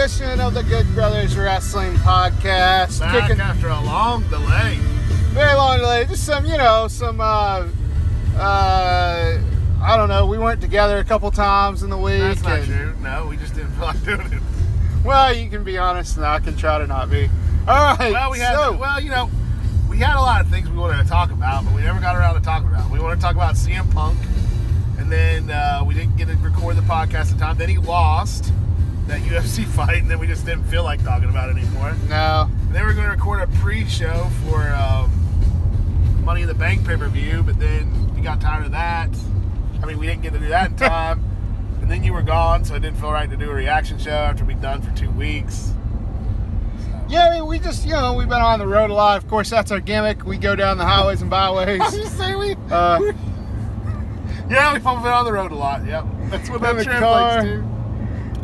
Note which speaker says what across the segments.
Speaker 1: edition of the Good Brothers Wrestling Podcast.
Speaker 2: Back after a long delay.
Speaker 1: Very long delay. Just some, I don't know, we weren't together a couple times in the week.
Speaker 2: That's not true. No, we just didn't feel like doing it.
Speaker 1: Well, you can be honest and I can try to not be. All right.
Speaker 2: Well, we had a lot of things we wanted to talk about, but we never got around to talking about. We wanted to talk about CM Punk, and then we didn't get to record the podcast in time. Then he lost that UFC fight, and then we just didn't feel like talking about it anymore.
Speaker 1: No.
Speaker 2: And then we were going to record a pre-show for Money in the Bank pay-per-view, but then we got tired of that. I mean, we didn't get to do that in time. And then you were gone, so it didn't feel right to do a reaction show after we'd done for 2 weeks.
Speaker 1: Yeah, I mean, we just, we've been on the road a lot. Of course, that's our gimmick. We go down the highways and byways.
Speaker 2: I was just saying we've been on the road a lot, yep. That's what that translates to.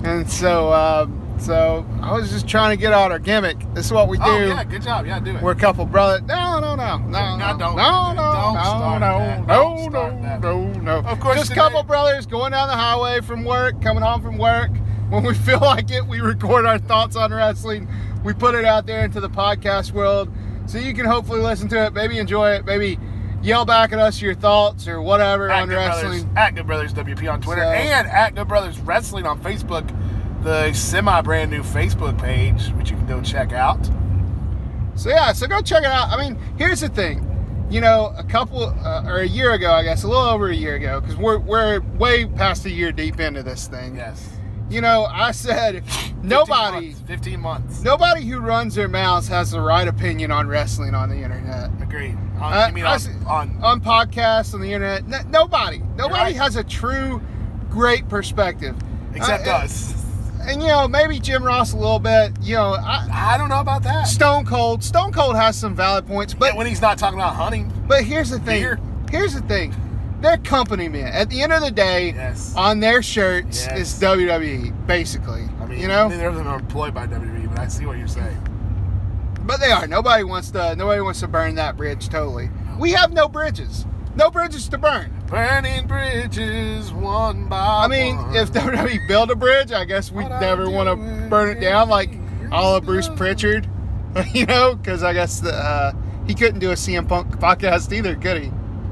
Speaker 1: And so I was just trying to get out our gimmick. This is what we do.
Speaker 2: Oh, yeah, good job. Yeah, do it.
Speaker 1: We're a couple brothers. No.
Speaker 2: Of course,
Speaker 1: just a couple brothers going down the highway from work, coming home from work. When we feel like it, we record our thoughts on wrestling. We put it out there into the podcast world, so you can hopefully listen to it, maybe enjoy it, maybe yell back at us your thoughts or whatever on wrestling.
Speaker 2: At Good Brothers WP on Twitter and at Good Brothers Wrestling on Facebook, the semi-brand new Facebook page, which you can go check out.
Speaker 1: So go check it out. I mean, here's the thing. A year ago, I guess, a little over a year ago, because we're way past a year deep into this thing.
Speaker 2: Yes.
Speaker 1: I said
Speaker 2: 15 months.
Speaker 1: Nobody who runs their mouths has the right opinion on wrestling on the internet.
Speaker 2: Agreed.
Speaker 1: On podcasts, on the internet. Nobody
Speaker 2: right.
Speaker 1: has a true great perspective.
Speaker 2: Except us.
Speaker 1: And, maybe Jim Ross a little bit.
Speaker 2: I don't know about that.
Speaker 1: Stone Cold has some valid points. But
Speaker 2: when he's not talking about hunting.
Speaker 1: But here's the thing. They're company men. At the end of the day,
Speaker 2: yes.
Speaker 1: On their shirts is WWE, basically.
Speaker 2: I mean, neither of them are employed by WWE, but I see what you're saying.
Speaker 1: But they are. Nobody wants to burn that bridge totally. We have no bridges. No bridges to burn.
Speaker 2: Burning bridges one by one.
Speaker 1: If WWE built a bridge, I guess we'd never want to burn it down like a la Bruce Pritchard. Because I guess he couldn't do a CM Punk podcast either, could he?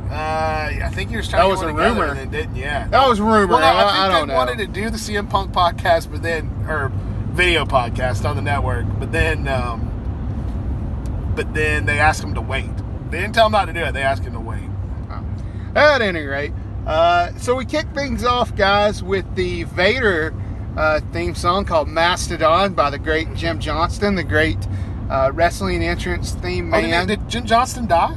Speaker 2: I think he was trying to do one together and then didn't, yeah.
Speaker 1: That was a rumor.
Speaker 2: Well,
Speaker 1: I don't
Speaker 2: think they
Speaker 1: know.
Speaker 2: wanted to do the CM Punk podcast, or video podcast on the network, but then they asked him to wait. They didn't tell him not to do it. They asked him to wait.
Speaker 1: At any rate, so we kick things off, guys, with the Vader theme song called Mastodon by the great Jim Johnston, the great wrestling entrance theme man.
Speaker 2: Did Jim Johnston die?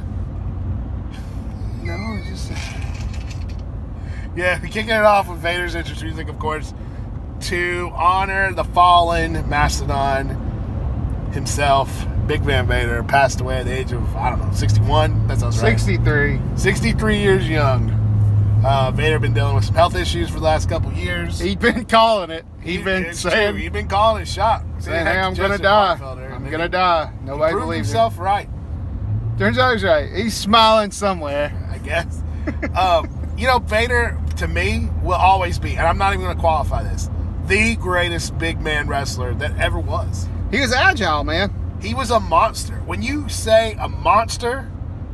Speaker 1: No, just...
Speaker 2: Yeah, we're kicking it off with Vader's entrance music, of course, to honor the fallen Mastodon himself. Big Van Vader passed away at the age of, 61? That sounds right.
Speaker 1: 63.
Speaker 2: 63 years young. Vader been dealing with some health issues for the last couple years.
Speaker 1: He'd been calling it. He'd been
Speaker 2: calling his shot.
Speaker 1: Saying, hey, I'm going to die. I'm going to die. Nobody believes
Speaker 2: himself right.
Speaker 1: Turns out he's right. He's smiling somewhere,
Speaker 2: I guess. Vader, to me, will always be, and I'm not even going to qualify this, the greatest big man wrestler that ever was.
Speaker 1: He was agile, man.
Speaker 2: He was a monster. When you say a monster,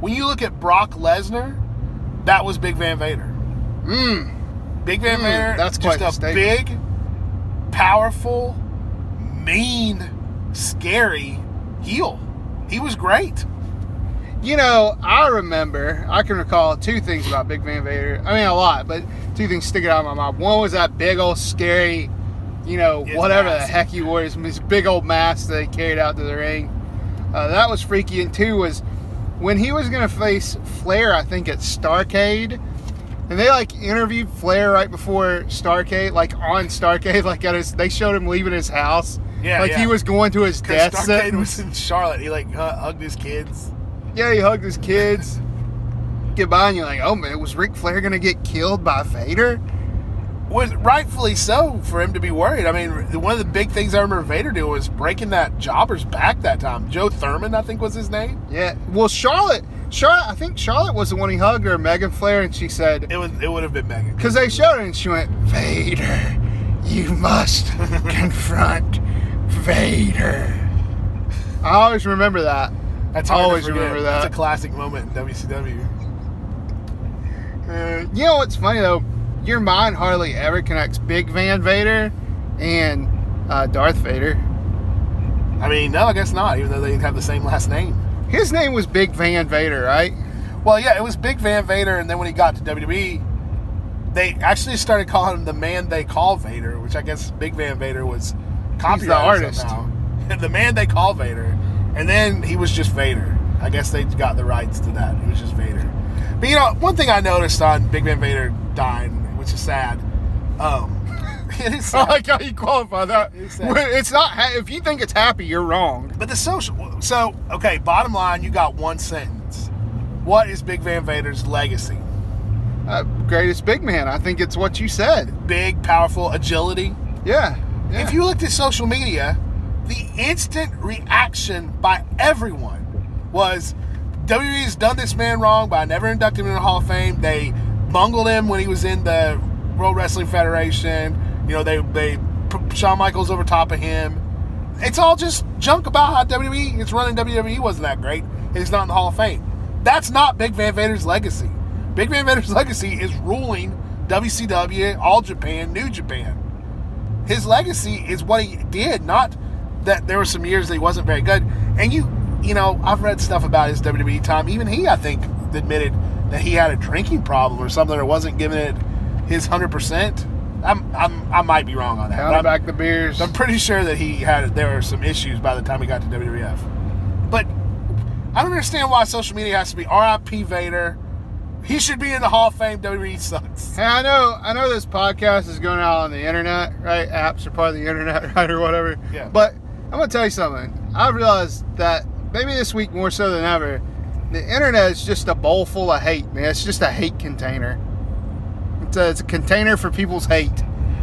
Speaker 2: when you look at Brock Lesnar, that was Big Van Vader. Big Van Vader,
Speaker 1: that's
Speaker 2: just
Speaker 1: quite
Speaker 2: a big, powerful, mean, scary heel. He was great.
Speaker 1: I can recall 2 things about Big Van Vader. I mean, a lot, but 2 things sticking out of my mind. One was that big old scary, whatever the heck he wore, his big old mask that he carried out to the ring. That was freaky. And 2 was when he was going to face Flair, I think at Starrcade, and they interviewed Flair right before Starrcade, on Starrcade, they showed him leaving his house. Yeah, he was going to his death
Speaker 2: Starrcade
Speaker 1: sentence.
Speaker 2: was in Charlotte. He hugged his kids.
Speaker 1: Yeah, he hugged his kids. Get by and you're like, oh man, was Ric Flair going to get killed by Vader?
Speaker 2: Was rightfully so for him to be worried. I mean, one of the big things I remember Vader doing was breaking that jobber's back that time. Joe Thurman, I think was his name.
Speaker 1: Yeah. Well, Charlotte, I think Charlotte was the one he hugged, or Megan Flair, and she said...
Speaker 2: It would have been Megan.
Speaker 1: Because they showed her and she went, Vader, you must confront Vader. I always remember that.
Speaker 2: That's hard
Speaker 1: Always
Speaker 2: to forget.
Speaker 1: remember that.
Speaker 2: That's a classic moment in WCW.
Speaker 1: You know what's funny though? Your mind hardly ever connects Big Van Vader and Darth Vader.
Speaker 2: I mean, no, I guess not, even though they have the same last name.
Speaker 1: His name was Big Van Vader, right?
Speaker 2: Well, yeah, it was Big Van Vader, and then when he got to WWE, they actually started calling him the Man They Call Vader, which I guess Big Van Vader was copyrighted
Speaker 1: the artist.
Speaker 2: somehow. The Man They Call Vader, and then he was just Vader. I guess they got the rights to that. He was just Vader. But you know, one thing I noticed on Big Van Vader dying, which is sad. It is
Speaker 1: I
Speaker 2: sad.
Speaker 1: like how you qualify that.
Speaker 2: Exactly.
Speaker 1: It's not. If you think it's happy, you're wrong.
Speaker 2: But the social. So, okay, bottom line, you got one sentence. What is Big Van Vader's legacy?
Speaker 1: Greatest big man. I think it's what you said.
Speaker 2: Big, powerful, agility.
Speaker 1: Yeah.
Speaker 2: If you looked at social media, the instant reaction by everyone was WWE's done this man wrong by never inducting him in the Hall of Fame. They bungled him when he was in the World Wrestling Federation. You know, they put Shawn Michaels over top of him. It's all just junk about how WWE is running. WWE wasn't that great, and he's not in the Hall of Fame. That's not Big Van Vader's legacy. Big Van Vader's legacy is ruling WCW, All Japan, New Japan. His legacy is what he did, not that there were some years that he wasn't very good. And you know, I've read stuff about his WWE time. Even he, I think, admitted that he had a drinking problem or something, or wasn't giving it his 100%. I might be wrong on that.
Speaker 1: Counting back the beers.
Speaker 2: I'm pretty sure that there were some issues by the time he got to WWF. But I don't understand why social media has to be R.I.P. Vader. He should be in the Hall of Fame. WWE sucks.
Speaker 1: Hey, I know this podcast is going out on the internet, right? Apps are part of the internet, right, or whatever.
Speaker 2: Yeah.
Speaker 1: But I'm going to tell you something. I realized that maybe this week more so than ever, the internet is just a bowl full of hate, man. It's just a hate container. It's a container for people's hate.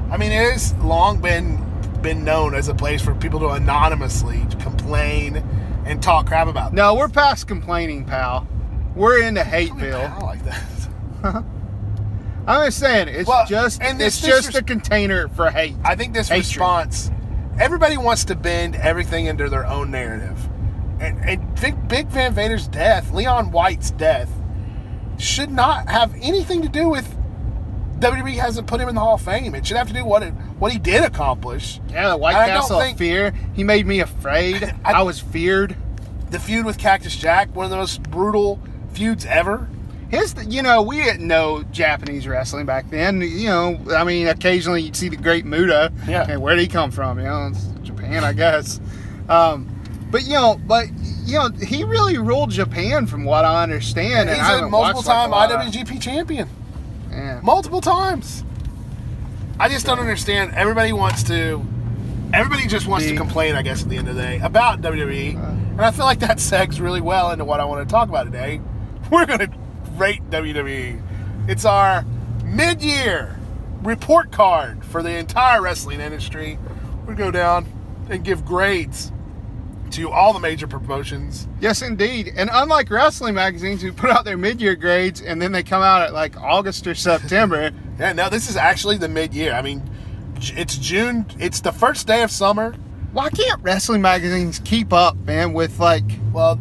Speaker 2: I mean, it has long been known as a place for people to anonymously complain and talk crap about.
Speaker 1: No, we're past complaining, pal. We're into Hateville.
Speaker 2: I like that.
Speaker 1: I'm just saying, it's just a container for hate.
Speaker 2: I think this
Speaker 1: Hatred.
Speaker 2: response, everybody wants to bend everything into their own narrative. And Big Van Vader's death, Leon White's death, should not have anything to do with WWE hasn't put him in the Hall of Fame. It should have to do what he did accomplish.
Speaker 1: Yeah, the White Castle of Fear. He made me afraid. I was feared.
Speaker 2: The feud with Cactus Jack, one of the most brutal feuds ever.
Speaker 1: We didn't know Japanese wrestling back then. You know, I mean, occasionally you'd see the Great Muta.
Speaker 2: Yeah.
Speaker 1: And where'd he come from? You know, it's Japan, I guess. But he really ruled Japan from what I understand.
Speaker 2: And
Speaker 1: he's
Speaker 2: a multiple-time IWGP champion.
Speaker 1: Yeah.
Speaker 2: Multiple times. I just don't understand. Everybody just wants to complain, I guess, at the end of the day, about WWE. And I feel like that segs really well into what I want to talk about today. We're going to rate WWE. It's our mid-year report card for the entire wrestling industry. We're going to go down and give grades to all the major promotions.
Speaker 1: Yes, indeed. And unlike wrestling magazines who put out their mid-year grades and then they come out at like August or September.
Speaker 2: Yeah, no, this is actually the mid-year. I mean, it's June. It's the first day of summer.
Speaker 1: Why can't wrestling magazines keep up, man, with like...
Speaker 2: Well,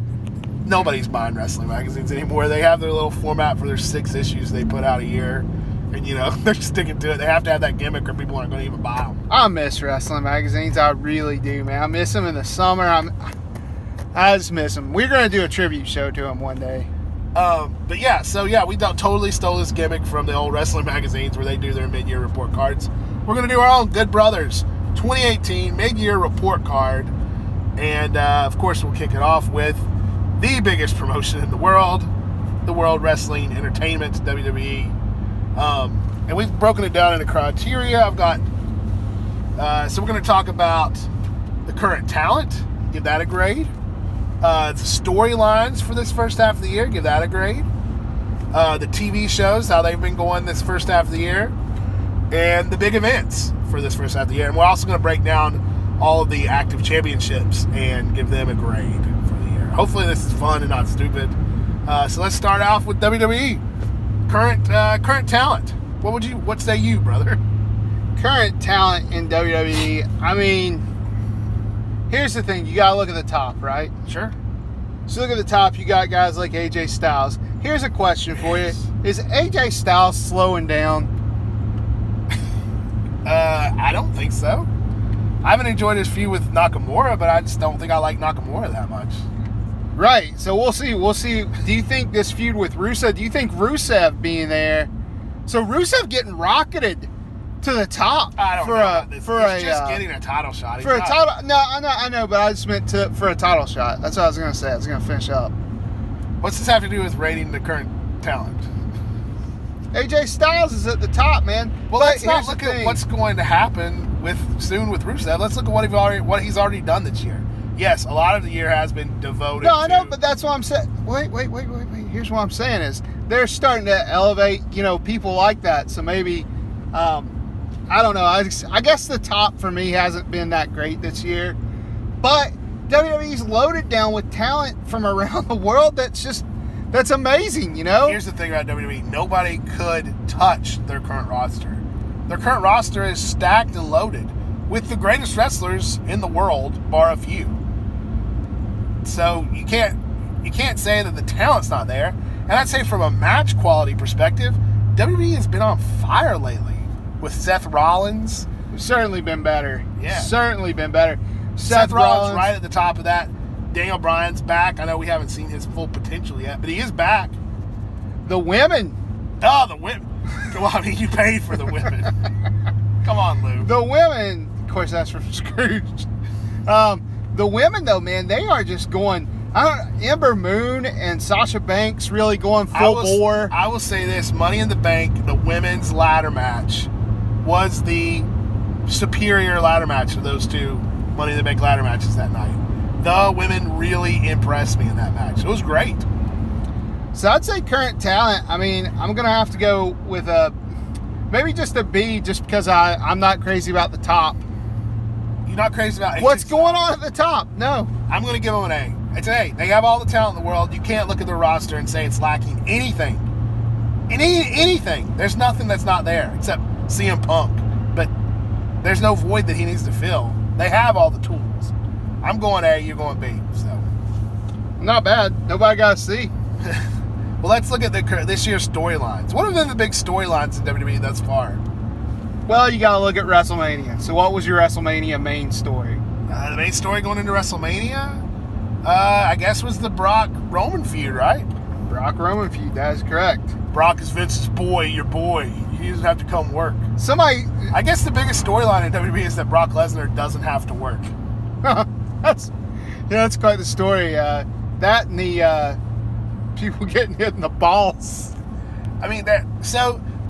Speaker 2: nobody's buying wrestling magazines anymore. They have their little format for their 6 issues they put out a year. And, you know, they're sticking to it. They have to have that gimmick or people aren't going to even buy them.
Speaker 1: I miss wrestling magazines. I really do, man. I miss them in the summer. I just miss them. We're going to do a tribute show to them one day.
Speaker 2: But yeah, we totally stole this gimmick from the old wrestling magazines where they do their mid-year report cards. We're going to do our own Good Brothers 2018 mid-year report card. And, of course, we'll kick it off with the biggest promotion in the World Wrestling Entertainment, WWE. And we've broken it down into criteria. I've got, so we're going to talk about the current talent, give that a grade. The storylines for this first half of the year, give that a grade. The TV shows, how they've been going this first half of the year. And the big events for this first half of the year. And we're also going to break down all of the active championships and give them a grade for the year. Hopefully this is fun and not stupid. So let's start off with WWE. Current talent. What say you, brother?
Speaker 1: Current talent in WWE, I mean, here's the thing. You got to look at the top, right?
Speaker 2: Sure.
Speaker 1: So look at the top. You got guys like AJ Styles. Here's a question for you. Is AJ Styles slowing down?
Speaker 2: I don't think so. I haven't enjoyed his feud with Nakamura, but I just don't think I like Nakamura that much.
Speaker 1: Right. So we'll see. We'll see. Do you think this feud with Rusev, do you think Rusev being there, so Rusev getting rocketed to the top
Speaker 2: I don't
Speaker 1: for
Speaker 2: know.
Speaker 1: He's
Speaker 2: just getting a title shot.
Speaker 1: For a title. No, I know, but I just meant for a title shot. That's what I was going to say. I was going to finish up.
Speaker 2: What's this have to do with rating the current talent?
Speaker 1: AJ Styles is at the top, man.
Speaker 2: Well,
Speaker 1: But
Speaker 2: let's not
Speaker 1: here's the
Speaker 2: look at
Speaker 1: thing.
Speaker 2: what's going to happen soon with Rusev. Let's look at what he's already done this year. Yes, a lot of the year has been devoted.
Speaker 1: No, I know,
Speaker 2: to-
Speaker 1: but that's what I'm saying. Wait. Here's what I'm saying is they're starting to elevate, people like that. So maybe, I don't know. I guess the top for me hasn't been that great this year, but WWE's loaded down with talent from around the world. That's amazing,
Speaker 2: Here's the thing about WWE. Nobody could touch their current roster. Their current roster is stacked and loaded with the greatest wrestlers in the world, bar a few. So you can't say that the talent's not there. And I'd say from a match quality perspective, WWE has been on fire lately with Seth Rollins.
Speaker 1: Certainly been better.
Speaker 2: Yeah.
Speaker 1: Certainly been better.
Speaker 2: Seth Rollins right at the top of that. Daniel Bryan's back. I know we haven't seen his full potential yet, but he is back.
Speaker 1: The women.
Speaker 2: Oh, the women. Come on, you paid for the women. Come on, Lou.
Speaker 1: The women, of course, that's from Scrooge. The women, though, man, they are just going. Ember Moon and Sasha Banks really going full bore.
Speaker 2: I will say this: Money in the Bank, the women's ladder match, was the superior ladder match of those two Money in the Bank ladder matches that night. The women really impressed me in that match. It was great.
Speaker 1: So I'd say current talent. I mean, I'm gonna have to go with maybe just a B, just because I'm not crazy about the top.
Speaker 2: You're not crazy about
Speaker 1: what's going on at the top? No,
Speaker 2: I'm going to give them an A. It's an A. They have all the talent in the world. You can't look at their roster and say it's lacking anything. Anything. There's nothing that's not there except CM Punk. But there's no void that he needs to fill. They have all the tools. I'm going A. You're going B. So
Speaker 1: not bad. Nobody got to see.
Speaker 2: Well, let's look at this year's storylines. What have been the big storylines in WWE thus far?
Speaker 1: Well, you got to look at WrestleMania. So what was your WrestleMania main story?
Speaker 2: The main story going into WrestleMania, I guess, was the Brock-Roman feud, right?
Speaker 1: Brock-Roman feud, that is correct.
Speaker 2: Brock is Vince's boy, your boy. He doesn't have to come work.
Speaker 1: I
Speaker 2: guess the biggest storyline in WWE is that Brock Lesnar doesn't have to work.
Speaker 1: that's quite the story. That and the people getting hit in the balls.
Speaker 2: I mean, the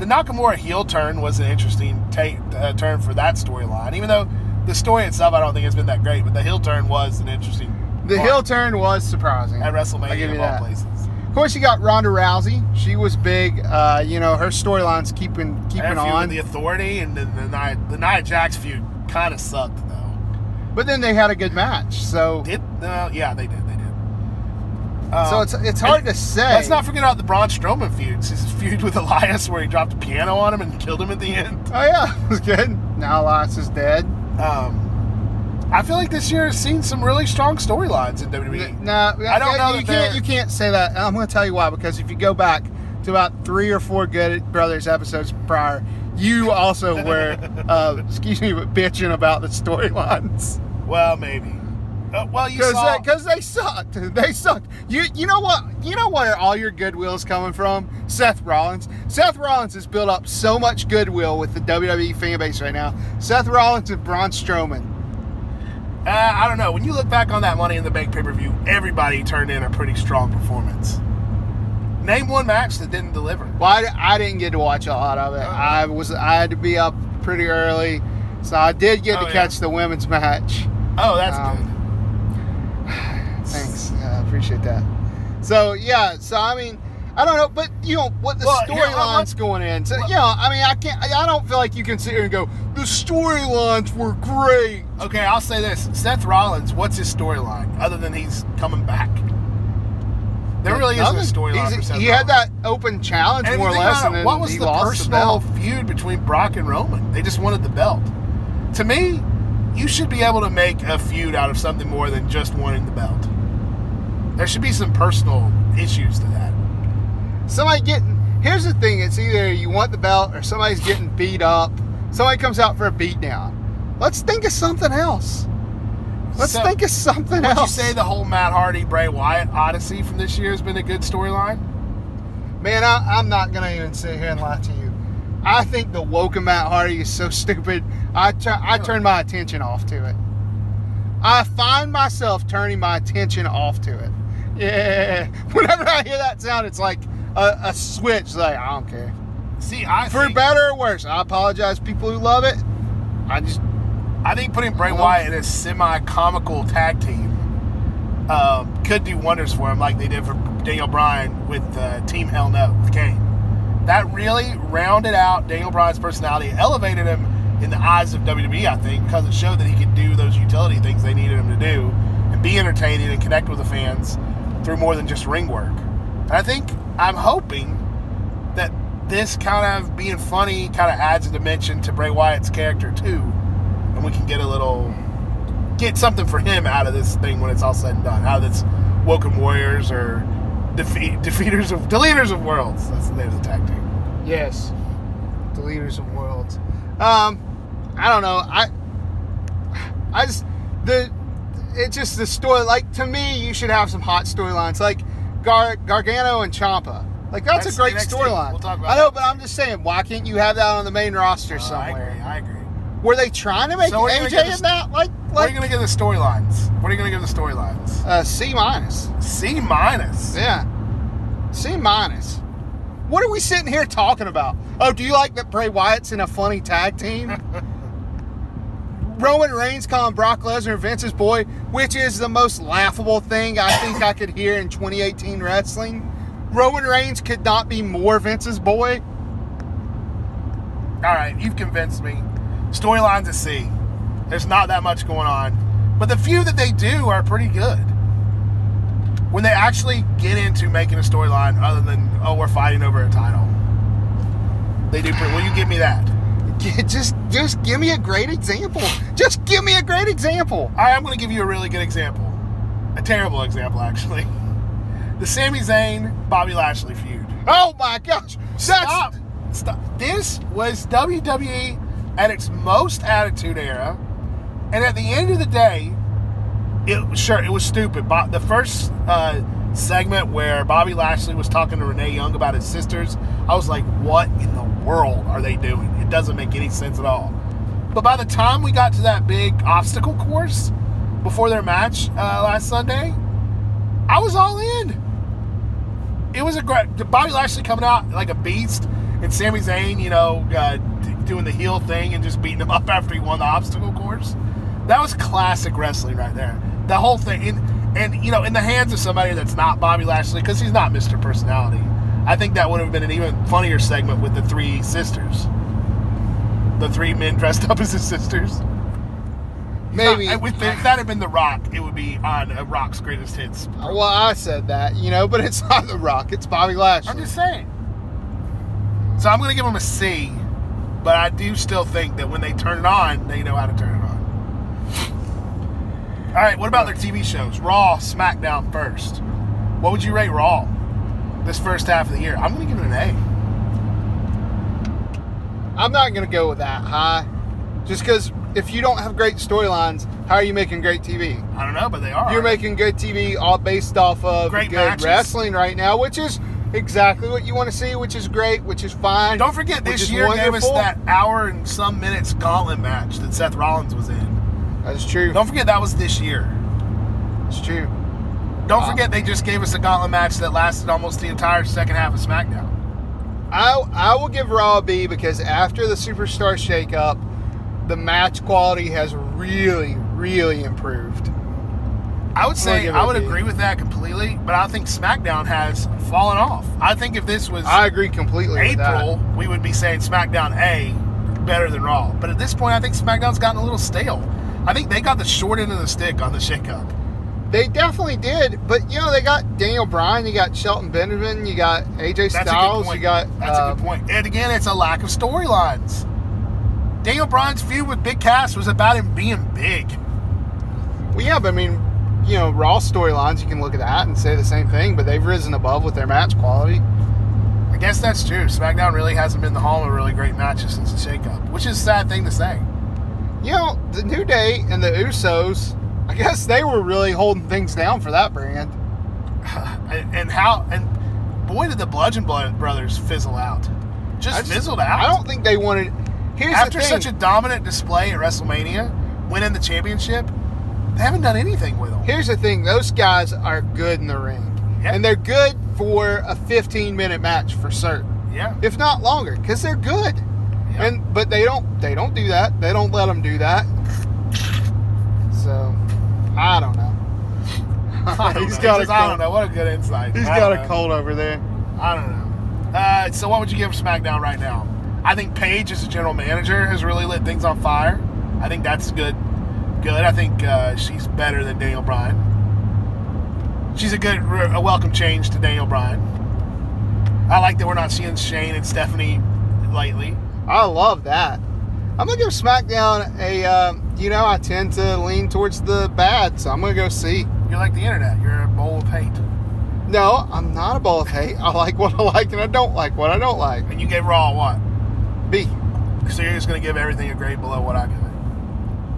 Speaker 2: Nakamura heel turn was an interesting turn for that storyline. Even though the story itself, I don't think has been that great, but the heel turn was an interesting.
Speaker 1: The heel turn was surprising
Speaker 2: at WrestleMania of all places.
Speaker 1: Of course, you got Ronda Rousey. She was big. Her storyline's keeping on.
Speaker 2: The Authority and the Nia Jax feud kind of sucked though.
Speaker 1: But then they had a good match. So
Speaker 2: yeah, they did.
Speaker 1: So it's hard to say.
Speaker 2: Let's not forget about the Braun Strowman feud. It's his feud with Elias where he dropped a piano on him and killed him at the end.
Speaker 1: Oh yeah, it was good. Now Elias is dead.
Speaker 2: I feel like this year has seen some really strong storylines in WWE.
Speaker 1: I don't know. You can't say that. I'm going to tell you why. Because if you go back to about 3 or 4 Good Brothers episodes prior, you also were, bitching about the storylines.
Speaker 2: Well, maybe.
Speaker 1: Because they sucked. They sucked. You know what? You know where all your goodwill's coming from? Seth Rollins. Seth Rollins has built up so much goodwill with the WWE fan base right now. Seth Rollins and Braun Strowman.
Speaker 2: I don't know. When you look back on that Money in the Bank pay-per-view, everybody turned in a pretty strong performance. Name one match that didn't deliver.
Speaker 1: Well, I didn't get to watch a lot of it. I had to be up pretty early, so I did get to catch the women's match.
Speaker 2: Oh, that's good.
Speaker 1: Thanks. I appreciate that. So, yeah. So, I mean, I don't know, but, what the storyline's going in. So, I don't feel like you can sit here and go, the storylines were great.
Speaker 2: Okay, I'll say this. Seth Rollins, what's his storyline, other than he's coming back? There really isn't a storyline for Seth Rollins.
Speaker 1: He had that open challenge, more or less, and then
Speaker 2: what was
Speaker 1: he
Speaker 2: the
Speaker 1: lost
Speaker 2: personal
Speaker 1: the belt.
Speaker 2: feud between Brock and Roman? They just wanted the belt. To me, you should be able to make a feud out of something more than just wanting the belt. There should be some personal issues to that.
Speaker 1: Here's the thing, it's either you want the belt or somebody's getting beat up. Somebody comes out for a beatdown. Let's think of something else. Would you say the whole Matt Hardy, Bray Wyatt odyssey from this year has been a good storyline? Man, I'm not going to even sit here and lie to you. I think the Woken Matt Hardy is so stupid, I turn my attention off to it. I find myself turning my attention off to it. Yeah. Whenever I hear that sound, it's like a switch. Like, I don't care.
Speaker 2: See,
Speaker 1: For better or worse, I apologize people who love it.
Speaker 2: I think putting Bray Wyatt in a semi-comical tag team could do wonders for him, like they did for Daniel Bryan with Team Hell No with Kane. That really rounded out Daniel Bryan's personality, elevated him in the eyes of WWE, I think, because it showed that he could do those utility things they needed him to do and be entertaining and connect with the fans through more than just ring work. And I'm hoping that this kind of being funny kind of adds a dimension to Bray Wyatt's character too, and we can get something for him out of this thing when it's all said and done, out of this Woken Warriors or Deleters of Worlds. That's the name of the tag team.
Speaker 1: Yes, Deleters of Worlds. I don't know. It's just the story. Like, to me, you should have some hot storylines, like Gargano and Ciampa. Like, that's a great storyline.
Speaker 2: We'll talk about
Speaker 1: I know, but I'm just saying, why can't you have that on the main roster somewhere?
Speaker 2: I agree.
Speaker 1: Were they trying to make AJ in that?
Speaker 2: What are you going to give the storylines? C minus.
Speaker 1: C minus. Yeah. C minus. What are we sitting here talking about? Oh, do you like that Bray Wyatt's in a funny tag team? Roman Reigns calling Brock Lesnar Vince's boy, which is the most laughable thing I think I could hear in 2018 wrestling. Roman Reigns could not be more Vince's boy.
Speaker 2: All right, you've convinced me. Storylines at C. There's not that much going on. But the few that they do are pretty good. When they actually get into making a storyline other than, oh, we're fighting over a title. They do pretty. Will you give me that?
Speaker 1: Just give me a great example. Just give me a great example.
Speaker 2: All right, I'm going to give you a really good example. A terrible example, actually. The Sami Zayn, Bobby Lashley feud.
Speaker 1: Oh, my gosh.
Speaker 2: Stop. This was WWE at its most attitude era. And at the end of the day, it was stupid. The first segment where Bobby Lashley was talking to Renee Young about his sisters, I was like, what in the world are they doing? It doesn't make any sense at all. But by the time we got to that big obstacle course before their match last Sunday, I was all in. It was a great... Bobby Lashley coming out like a beast, and Sami Zayn, doing the heel thing and just beating him up after he won the obstacle course. That was classic wrestling right there. The whole thing. And in the hands of somebody that's not Bobby Lashley, because he's not Mr. Personality, I think that would have been an even funnier segment with the three sisters. The three men dressed up as his sisters.
Speaker 1: Maybe.
Speaker 2: If that had been The Rock, it would be on a Rock's Greatest Hits.
Speaker 1: Well, I said that, but it's not The Rock. It's Bobby Lashley.
Speaker 2: I'm just saying. So I'm going to give him a C, but I do still think that when they turn it on, they know how to turn it on. All right, what about their TV shows? Raw, SmackDown first. What would you rate Raw this first half of the year? I'm going to give it an A.
Speaker 1: I'm not going to go with that high. Just because if you don't have great storylines, how are you making great TV?
Speaker 2: I don't know, but they are.
Speaker 1: You're making good TV all based off of
Speaker 2: great
Speaker 1: good
Speaker 2: matches.
Speaker 1: Wrestling right now, which is exactly what you want to see, which is great, which is fine.
Speaker 2: Don't forget, this year gave us that hour and some minutes gauntlet match that Seth Rollins was in.
Speaker 1: That's true.
Speaker 2: Don't forget that was this year.
Speaker 1: It's true.
Speaker 2: Don't forget they just gave us a gauntlet match that lasted almost the entire second half of SmackDown.
Speaker 1: I will give Raw a B because after the Superstar shakeup, the match quality has really, really improved.
Speaker 2: I would say I would agree with that completely, but I think SmackDown has fallen off. I think if this was
Speaker 1: I agree completely
Speaker 2: April,
Speaker 1: with that.
Speaker 2: We would be saying SmackDown A better than Raw. But at this point, I think SmackDown's gotten a little stale. I think they got the short end of the stick on the shakeup.
Speaker 1: They definitely did, but they got Daniel Bryan, you got Shelton Benjamin, you got AJ Styles, you got.
Speaker 2: That's a good point. And again, it's a lack of storylines. Daniel Bryan's feud with Big Cass was about him being big.
Speaker 1: Well, yeah, but I mean, you know, Raw storylines, you can look at that and say the same thing, but they've risen above with their match quality.
Speaker 2: I guess that's true. SmackDown really hasn't been the home of really great matches since the shakeup, which is a sad thing to say.
Speaker 1: You know, the New Day and the Usos, I guess they were really holding things down for that brand.
Speaker 2: And boy, did the Bludgeon Brothers fizzle out. Just fizzled out.
Speaker 1: I don't think they wanted.
Speaker 2: After such a dominant display at WrestleMania, winning the championship, they haven't done anything with them.
Speaker 1: Here's the thing: those guys are good in the ring, and they're good for a 15-minute match for certain.
Speaker 2: Yeah,
Speaker 1: if not longer, because they're good. Yeah. But they don't do that. They don't let them do that. So I don't know.
Speaker 2: I don't know. What a good insight.
Speaker 1: He's got a cold over there.
Speaker 2: I don't know. So what would you give SmackDown right now? I think Paige as a general manager has really lit things on fire. I think that's good. I think she's better than Daniel Bryan. She's a welcome change to Daniel Bryan. I like that we're not seeing Shane and Stephanie lately.
Speaker 1: I love that. I'm going to give SmackDown I tend to lean towards the bad, so I'm going to go C.
Speaker 2: You're like the internet. You're a bowl of hate.
Speaker 1: No, I'm not a bowl of hate. I like what I like and I don't like what I don't like.
Speaker 2: And you gave Raw a what?
Speaker 1: B.
Speaker 2: So you're just going to give everything a grade below what I give it?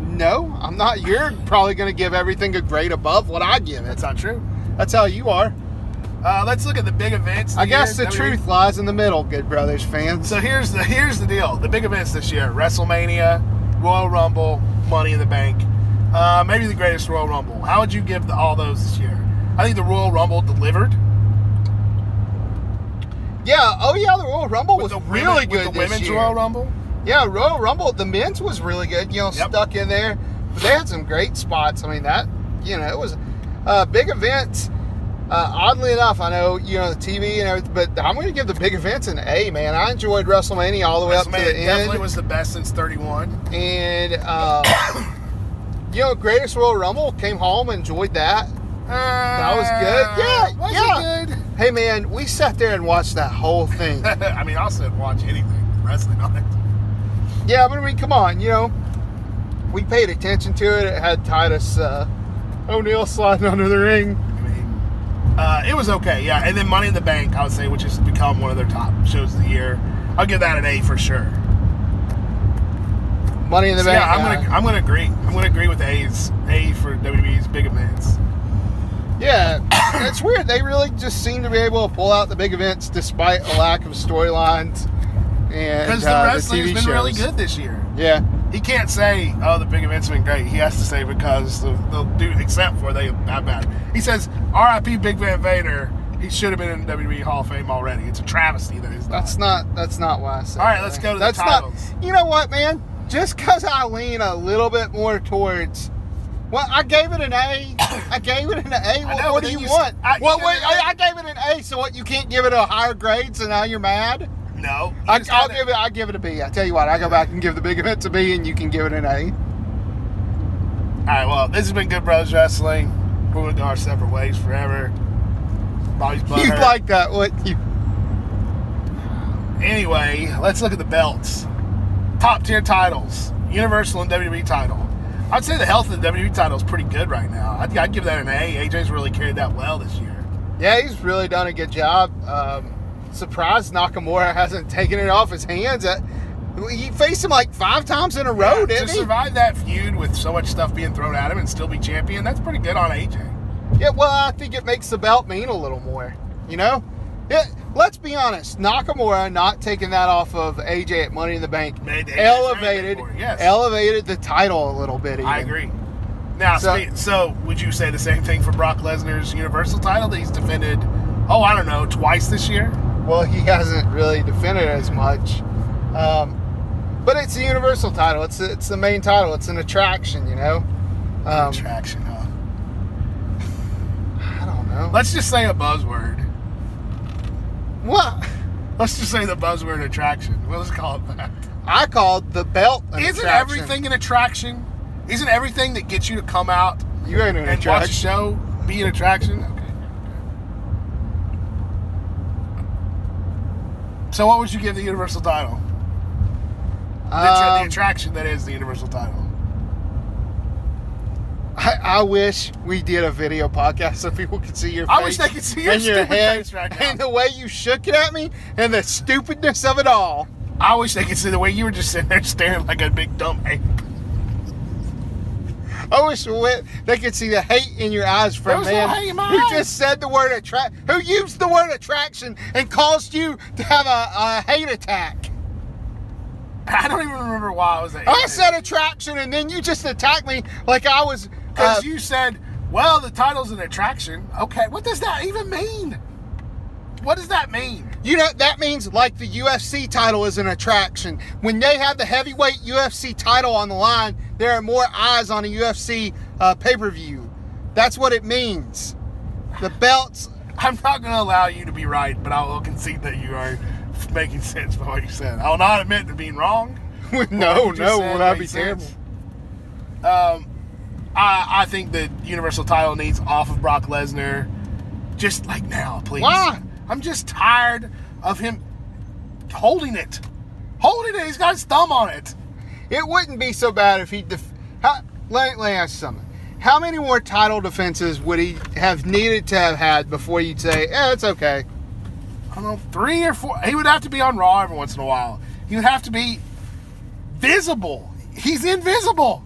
Speaker 1: No, I'm not. You're probably going to give everything a grade above what I give it.
Speaker 2: That's not true.
Speaker 1: That's how you are.
Speaker 2: Let's look at the big events.
Speaker 1: I guess the truth lies in the middle, Good Brothers fans.
Speaker 2: So here's the deal. The big events this year: WrestleMania, Royal Rumble, Money in the Bank. Maybe the greatest Royal Rumble. How would you give all those this year? I think the Royal Rumble delivered.
Speaker 1: Yeah. Oh yeah, the Royal Rumble was really good.
Speaker 2: With the women's Royal Rumble.
Speaker 1: Yeah, Royal Rumble. The men's was really good. You know, stuck in there. But they had some great spots. I mean, it was big events. Oddly enough, I know, the TV and everything, but I'm going to give the big events an A, man. I enjoyed WrestleMania all the way up to the end.
Speaker 2: Definitely was the best since 31.
Speaker 1: And, greatest Royal Rumble, came home, enjoyed that. That was good.
Speaker 2: Was it good?
Speaker 1: Hey, man, we sat there and watched that whole thing.
Speaker 2: I mean, I'll sit and watch anything, wrestling on it.
Speaker 1: Yeah, but I mean, come on, we paid attention to it. It had Titus O'Neil sliding under the ring.
Speaker 2: It was okay, yeah. And then Money in the Bank, I would say, which has become one of their top shows of the year. I'll give that an A for sure.
Speaker 1: Money in the Bank.
Speaker 2: Yeah, I'm gonna agree. I'm gonna agree with A's. A for WWE's big events.
Speaker 1: Yeah, it's weird. They really just seem to be able to pull out the big events despite a lack of storylines and
Speaker 2: because the wrestling has been
Speaker 1: shows.
Speaker 2: really good this year.
Speaker 1: Yeah.
Speaker 2: He can't say, "Oh, the big events have been great." He has to say because they'll do, except for they have bad. He says, "R.I.P. Big Van Vader." He should have been in the WWE Hall of Fame already. It's a travesty that he's not.
Speaker 1: That's not why I said.
Speaker 2: All right, let's go to the titles.
Speaker 1: You know what, man? Just because I lean a little bit more towards. Well, I gave it an A. I gave it an A. What do you want? I gave it an A. So what? You can't give it a higher grade. So now you're mad?
Speaker 2: No.
Speaker 1: I'll give it a B. I tell you what, I go back and give the big events a B, and you can give it an A.
Speaker 2: All right. Well, this has been Good Brothers Wrestling. We're going to go our separate ways forever. Bobby's butthurt.
Speaker 1: You'd like that, wouldn't you?
Speaker 2: Anyway, let's look at the belts. Top tier titles. Universal and WWE title. I'd say the health of the WWE title is pretty good right now. I'd give that an A. AJ's really carried that well this year.
Speaker 1: Yeah, he's really done a good job. Surprised Nakamura hasn't taken it off his hands. He faced him like 5 times in a row, didn't he?
Speaker 2: To survive that feud with so much stuff being thrown at him and still be champion, that's pretty good on AJ.
Speaker 1: Yeah, well, I think it makes the belt mean a little more, Yeah, let's be honest. Nakamura not taking that off of AJ at Money in the Bank elevated the title a little bit. Even.
Speaker 2: I agree. Now, so would you say the same thing for Brock Lesnar's Universal title that he's defended, twice this year?
Speaker 1: Well, he hasn't really defended as much. But it's the Universal title. It's the main title. It's an attraction,
Speaker 2: Attraction, huh?
Speaker 1: I don't know.
Speaker 2: Let's just say a buzzword.
Speaker 1: What?
Speaker 2: Let's just say the buzzword attraction. We'll just call it that.
Speaker 1: I called the belt an
Speaker 2: Isn't
Speaker 1: attraction.
Speaker 2: everything an attraction? Isn't everything that gets you to come out and watch a show be an attraction? Okay. So what would you give the Universal title? The attraction that is the Universal title.
Speaker 1: I wish we did a video podcast so people could see your face.
Speaker 2: I wish they could see your
Speaker 1: and your
Speaker 2: stupid
Speaker 1: head
Speaker 2: face right now.
Speaker 1: and the way you shook it at me and the stupidness of it all.
Speaker 2: I wish they could see the way you were just sitting there staring like a big dumb ape.
Speaker 1: I wish they could see the hate in your eyes from a man who just said the word who used the word attraction and caused you to have a hate attack.
Speaker 2: I don't even remember why I was there.
Speaker 1: I said attraction, and then you just attacked me like I was.
Speaker 2: Because you said, well, the title's an attraction. Okay, what does that even mean? What does that mean?
Speaker 1: You know, that means like the UFC title is an attraction. When they have the heavyweight UFC title on the line, there are more eyes on a UFC pay-per-view. That's what it means. The belts.
Speaker 2: I'm not going to allow you to be right, but I will concede that you are making sense by what you said. I will not admit to being wrong.
Speaker 1: no, that'd be terrible.
Speaker 2: I think the Universal title needs off of Brock Lesnar. Just like now, please.
Speaker 1: Why?
Speaker 2: I'm just tired of him holding it. He's got his thumb on it.
Speaker 1: It wouldn't be so bad if he... Let me ask you something. How many more title defenses would he have needed to have had before you'd say, it's okay?
Speaker 2: I don't know, 3 or 4. He would have to be on Raw every once in a while. He would have to be visible. He's invisible.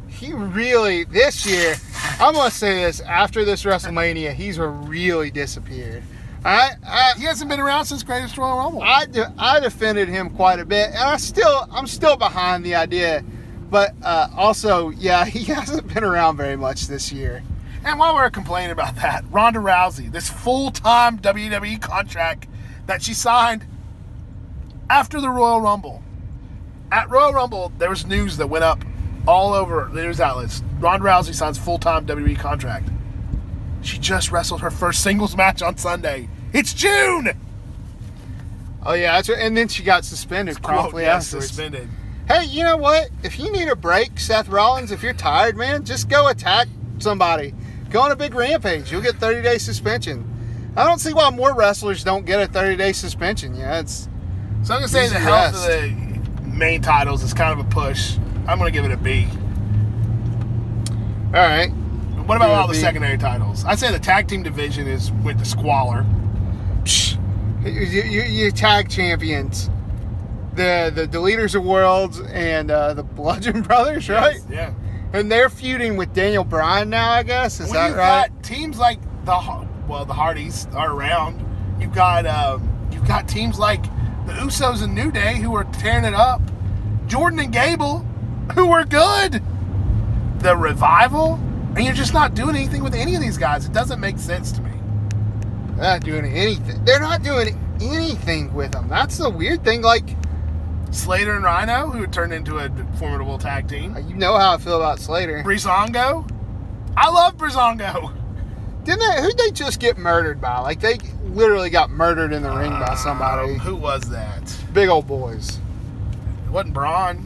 Speaker 1: He really, this year, I'm going to say this, after this WrestleMania, he's really disappeared.
Speaker 2: He hasn't been around since Greatest Royal Rumble.
Speaker 1: I defended him quite a bit, and I'm still behind the idea. But also, yeah, he hasn't been around very much this year.
Speaker 2: And while we're complaining about that, Ronda Rousey, this full-time WWE contract that she signed after the Royal Rumble. At Royal Rumble, there was news that went up all over the news outlets. Ronda Rousey signs full-time WWE contract. She just wrestled her first singles match on Sunday. It's June!
Speaker 1: Oh, yeah, that's right. And then she got suspended promptly afterwards.
Speaker 2: Suspended.
Speaker 1: Hey, you know what? If you need a break, Seth Rollins, if you're tired, man, just go attack somebody. Go on a big rampage. You'll get 30-day suspension. I don't see why more wrestlers don't get a 30-day suspension. Yeah, it's...
Speaker 2: So I'm going to say the health of the main titles is kind of a push. I'm going to give it a B.
Speaker 1: All right.
Speaker 2: What about all the secondary titles? I'd say the tag team division went to squalor.
Speaker 1: Psh, you tag champions. The Leaders of Worlds and the Bludgeon Brothers, right?
Speaker 2: Yes, yeah.
Speaker 1: And they're feuding with Daniel Bryan now, I guess. Is that right?
Speaker 2: Got teams like the Hardys are around. You've got teams like the Usos and New Day who are tearing it up. Jordan and Gable, who were good. The Revival, and you're just not doing anything with any of these guys. It doesn't make sense to me.
Speaker 1: They're not doing anything. They're not doing anything with them. That's the weird thing. Like
Speaker 2: Slater and Rhino, who turned into a formidable tag team.
Speaker 1: You know how I feel about Slater.
Speaker 2: Breezango. I love Breezango.
Speaker 1: Who'd they just get murdered by? Like, they literally got murdered in the ring by somebody.
Speaker 2: Who was that?
Speaker 1: Big old boys.
Speaker 2: It wasn't Braun.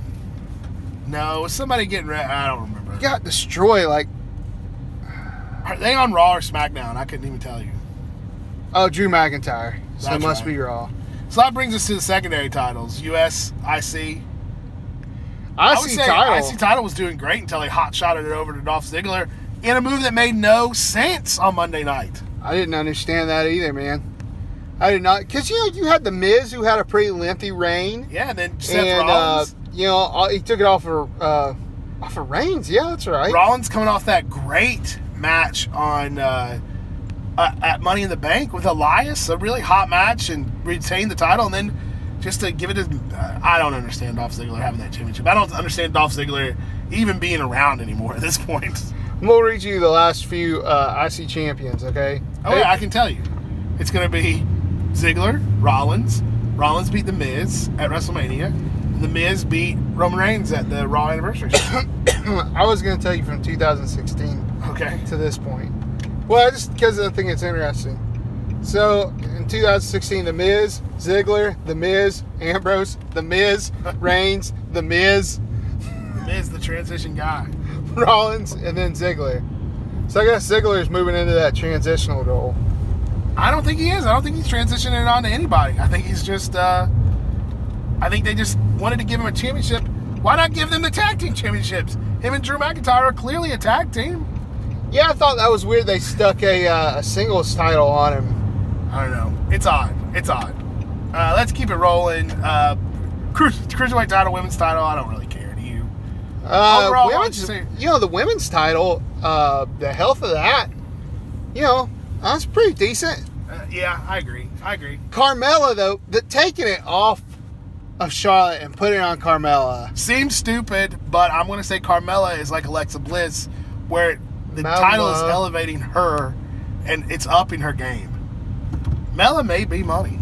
Speaker 2: No, it was somebody getting I don't remember.
Speaker 1: He got destroyed, like...
Speaker 2: Are they on Raw or SmackDown? I couldn't even tell you.
Speaker 1: Oh, Drew McIntyre. So it must
Speaker 2: right.
Speaker 1: be Raw.
Speaker 2: So that brings us to the secondary titles. US, IC.
Speaker 1: IC
Speaker 2: title was doing great until he hot-shotted it over to Dolph Ziggler in a move that made no sense on Monday night.
Speaker 1: I didn't understand that either, man. I did not. Because, you had The Miz, who had a pretty lengthy reign.
Speaker 2: Yeah, and then Seth Rollins.
Speaker 1: He took it off of Reigns. Yeah, that's right.
Speaker 2: Rollins coming off that great match on at Money in the Bank with Elias, a really hot match, and retained the title, and then just to give it I don't understand Dolph Ziggler having that championship. I don't understand Dolph Ziggler even being around anymore at this point.
Speaker 1: We'll read you the last few IC champions, okay?
Speaker 2: Oh, yeah, I can tell you. It's going to be Ziggler, Rollins. Rollins beat The Miz at WrestleMania. And The Miz beat Roman Reigns at the Raw Anniversary.
Speaker 1: I was going to tell you from 2016
Speaker 2: okay.
Speaker 1: to this point. Well, just because I think it's interesting. So, in 2016, The Miz, Ziggler, The Miz, Ambrose, The Miz, Reigns, The Miz.
Speaker 2: The Miz, the transition guy.
Speaker 1: Rollins, and then Ziggler. So I guess Ziggler is moving into that transitional role.
Speaker 2: I don't think he is. I don't think he's transitioning it on to anybody. I think he's just I think they just wanted to give him a championship. Why not give them the tag team championships? Him and Drew McIntyre are clearly a tag team.
Speaker 1: Yeah, I thought that was weird. They stuck a singles title on him.
Speaker 2: I don't know. It's odd. It's odd. Let's keep it rolling. Cruiserweight title, women's title. I don't really care. Do you? Overall,
Speaker 1: the women's title, the health of that, that's pretty decent.
Speaker 2: Yeah, I agree.
Speaker 1: Carmella, though, taking it off of Charlotte and putting it on Carmella
Speaker 2: seems stupid, but I'm going to say Carmella is like Alexa Bliss, where the title is elevating her and it's upping her game. Mella may be money.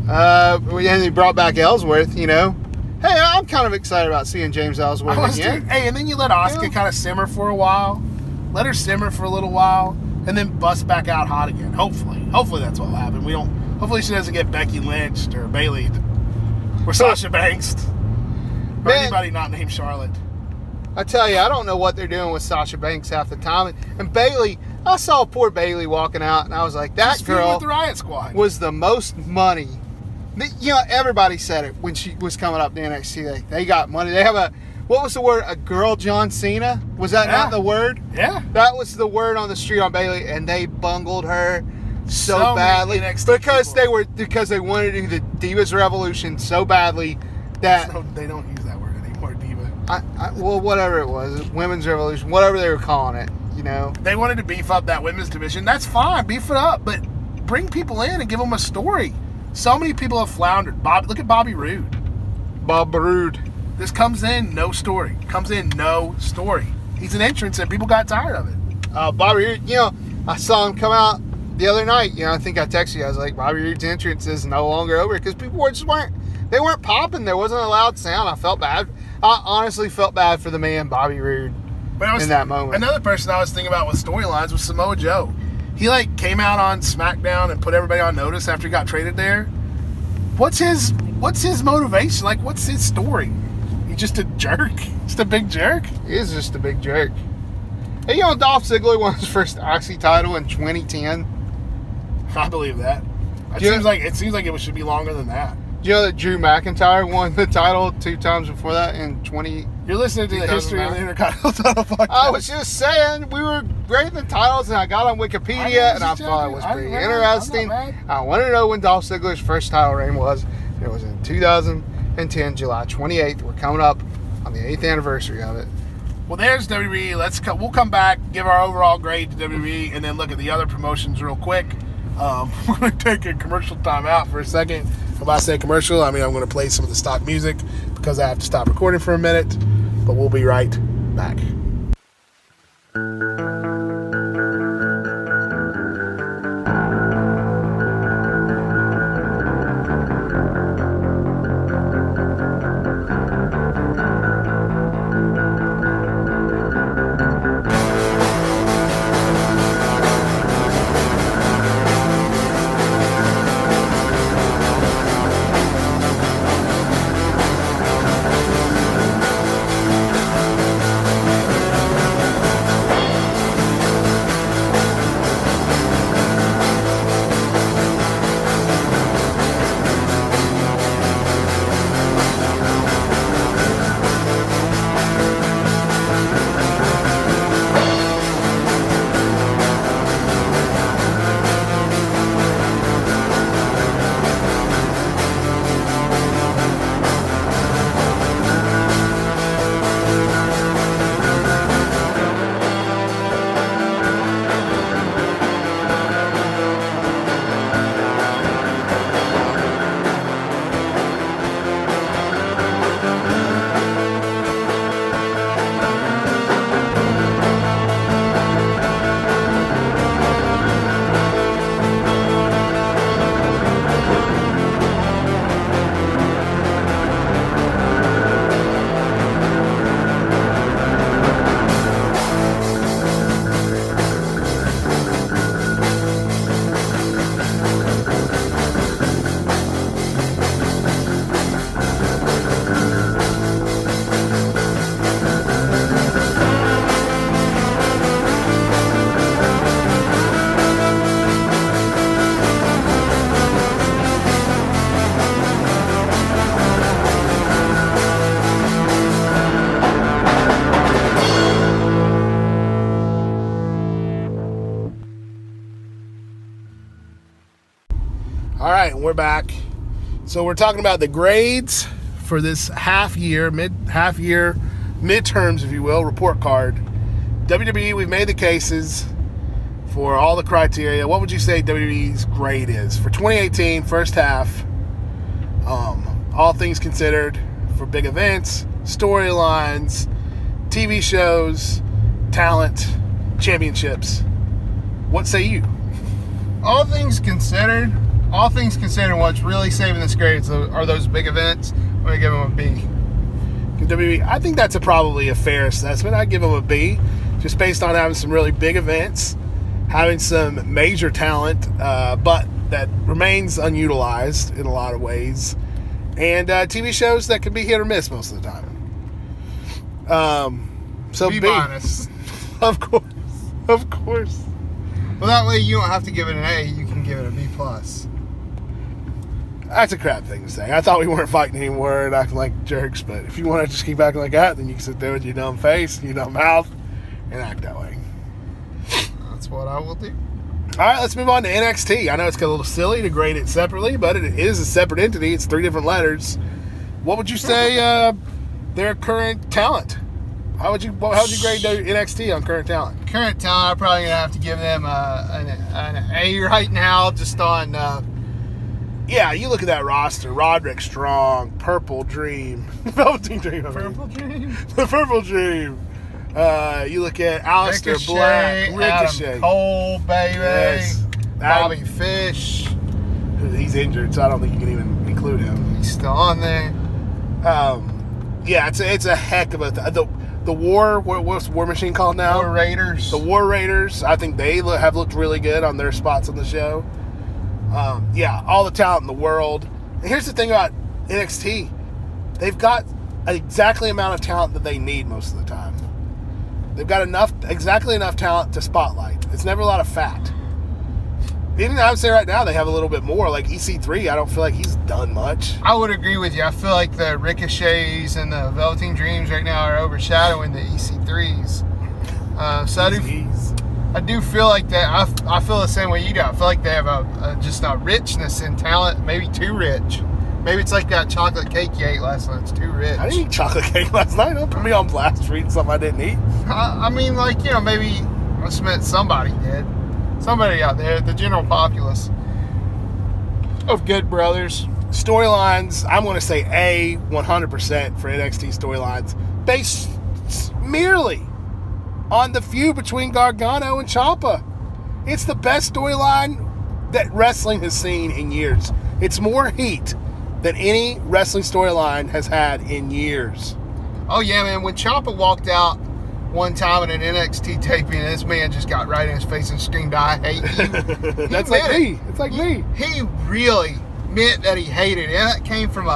Speaker 1: And he brought back Ellsworth, Hey, I'm kind of excited about seeing James Ellsworth again.
Speaker 2: Hey, and then you let Asuka kind of simmer for a while. Let her simmer for a little while, and then bust back out hot again. Hopefully that's what will happen. Hopefully she doesn't get Becky Lynched or Bayley or Sasha Banks or anybody not named Charlotte.
Speaker 1: I tell you, I don't know what they're doing with Sasha Banks half the time. And Bayley, I saw poor Bayley walking out, and I was like, that girl
Speaker 2: with the Riot Squad
Speaker 1: was the most money. Everybody said it when she was coming up to NXT. They got money. They have what was the word? A girl John Cena? Was that not the word?
Speaker 2: Yeah.
Speaker 1: That was the word on the street on Bayley, and they bungled her so badly because they wanted to do the Divas Revolution so badly that
Speaker 2: they don't use that word anymore, diva.
Speaker 1: Well, whatever it was, Women's Revolution, whatever they were calling it,
Speaker 2: They wanted to beef up that women's division. That's fine, beef it up, but bring people in and give them a story. So many people have floundered. Look at Bobby Roode.
Speaker 1: Bob Roode.
Speaker 2: This comes in, no story. He's an entrance, and people got tired of it.
Speaker 1: Bobby Roode, I saw him come out the other night. I think I texted you. I was like, Bobby Roode's entrance is no longer over because people weren't popping. There wasn't a loud sound. I felt bad. I honestly felt bad for the man, Bobby Roode, in that moment.
Speaker 2: Another person I was thinking about with storylines was Samoa Joe. He came out on SmackDown and put everybody on notice after he got traded there. What's his motivation? What's his story? He's just a jerk? Just a big jerk?
Speaker 1: He is just a big jerk. Hey, Dolph Ziggler won his first Oxy title in 2010.
Speaker 2: I believe that. It seems like it should be longer than that.
Speaker 1: Do you know that Drew McIntyre won the title 2 times before that in 20?
Speaker 2: You're listening to the history of the Intercontinental title podcast.
Speaker 1: I was just saying, we were grading the titles, and I got on Wikipedia, and I thought it was pretty interesting. I wanted to know when Dolph Ziggler's first title reign was. It was in 2010, July 28th. We're coming up on the 8th anniversary of it.
Speaker 2: Well, there's WWE. We'll come back, give our overall grade to WWE, and then look at the other promotions real quick. We're going to take a commercial time out for a second. If I say commercial, I mean I'm going to play some of the stock music because I have to stop recording for a minute. But we'll be right back. right, we're back. So we're talking about the grades for this midterms, if you will, report card. WWE, we've made the cases for all the criteria. What would you say WWE's grade is for 2018 first half? All things considered, for big events, storylines, TV shows, talent, championships. What say you?
Speaker 1: All things considered, what's really saving this grade are those big events. I'm going to give them a B.
Speaker 2: WWE, I think that's probably a fair assessment. I'd give them a B, just based on having some really big events, having some major talent, but that remains unutilized in a lot of ways, and TV shows that can be hit or miss most of the time. So
Speaker 1: be
Speaker 2: B.
Speaker 1: honest.
Speaker 2: Of course.
Speaker 1: Well, that way you don't have to give it an A. You can give it a B+.
Speaker 2: That's a crap thing to say. I thought we weren't fighting anymore and acting like jerks, but if you want to just keep acting like that, then you can sit there with your dumb face, your dumb mouth, and act that way.
Speaker 1: That's what I will do.
Speaker 2: All right, let's move on to NXT. I know it's a little silly to grade it separately, but it is a separate entity. It's 3 different letters. What would you say their current talent? How would you grade their NXT on current talent?
Speaker 1: Current talent, I'm probably going to have to give them an A right now, just on...
Speaker 2: Yeah, you look at that roster. Roderick Strong, Purple Dream, Velveteen Dream.
Speaker 1: Purple Dream?
Speaker 2: The Purple Dream. You look at Aleister
Speaker 1: Ricochet,
Speaker 2: Black, Ricochet.
Speaker 1: Adam Cole, baby.
Speaker 2: Yes.
Speaker 1: Bobby Fish.
Speaker 2: He's injured, so I don't think you can even include him.
Speaker 1: He's still on there.
Speaker 2: Yeah, it's a heck of a... The War... What's War Machine called now?
Speaker 1: War Raiders.
Speaker 2: The War Raiders. I think they have looked really good on their spots on the show. Yeah, all the talent in the world. And here's the thing about NXT. They've got exactly the amount of talent that they need most of the time. They've got exactly enough talent to spotlight. It's never a lot of fat. Even I would say right now they have a little bit more. Like EC3, I don't feel like he's done much.
Speaker 1: I would agree with you. I feel like the Ricochets and the Velveteen Dreams right now are overshadowing the EC3s. So I do feel like that. I feel the same way you do. I feel like they have just a richness in talent, maybe too rich. Maybe it's like that chocolate cake you ate last night. It's too rich.
Speaker 2: I didn't eat chocolate cake last night. Don't put me on blast for eating something I didn't eat.
Speaker 1: I mean, like, you know, maybe I just meant somebody did. Somebody out there, the general populace of good brothers.
Speaker 2: Storylines, I'm going to say A 100% for NXT storylines, based merely on the feud between Gargano and Ciampa. It's the best storyline that wrestling has seen in years. It's more heat than any wrestling storyline has had in years.
Speaker 1: Oh yeah, man. When Ciampa walked out one time at an NXT taping, and this man just got right in his face and screamed, "I hate you."
Speaker 2: That's like me. It's like me.
Speaker 1: He really meant that he hated it. And that came from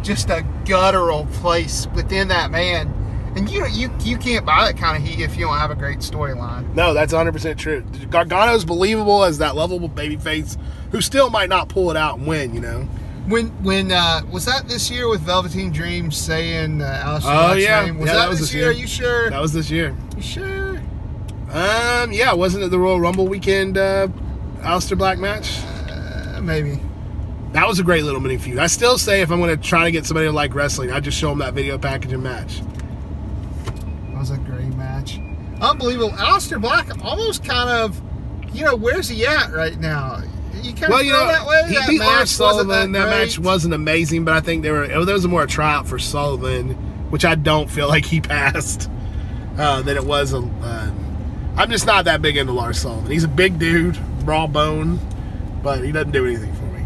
Speaker 1: just a guttural place within that man. And you can't buy that kind of heat if you don't have a great storyline.
Speaker 2: No, that's 100% true. Gargano's believable as that lovable babyface who still might not pull it out and win, you know.
Speaker 1: When was that this year with Velveteen Dream saying Aleister Black's name? Was that this year? Are you sure?
Speaker 2: That was this year.
Speaker 1: You sure?
Speaker 2: Yeah, wasn't it the Royal Rumble weekend Aleister Black match?
Speaker 1: Maybe.
Speaker 2: That was a great little mini feud. I still say if I'm going to try to get somebody to like wrestling, I'd just show them that video package and match.
Speaker 1: That was a great match. Unbelievable. Aleister Black almost kind of, where's he at right now? You kind of feel that way?
Speaker 2: He beat Lars Sullivan. That match wasn't amazing, but I think there was more a tryout for Sullivan, which I don't feel like he passed, than it was. I'm just not that big into Lars Sullivan. He's a big dude, raw bone, but he doesn't do anything for me.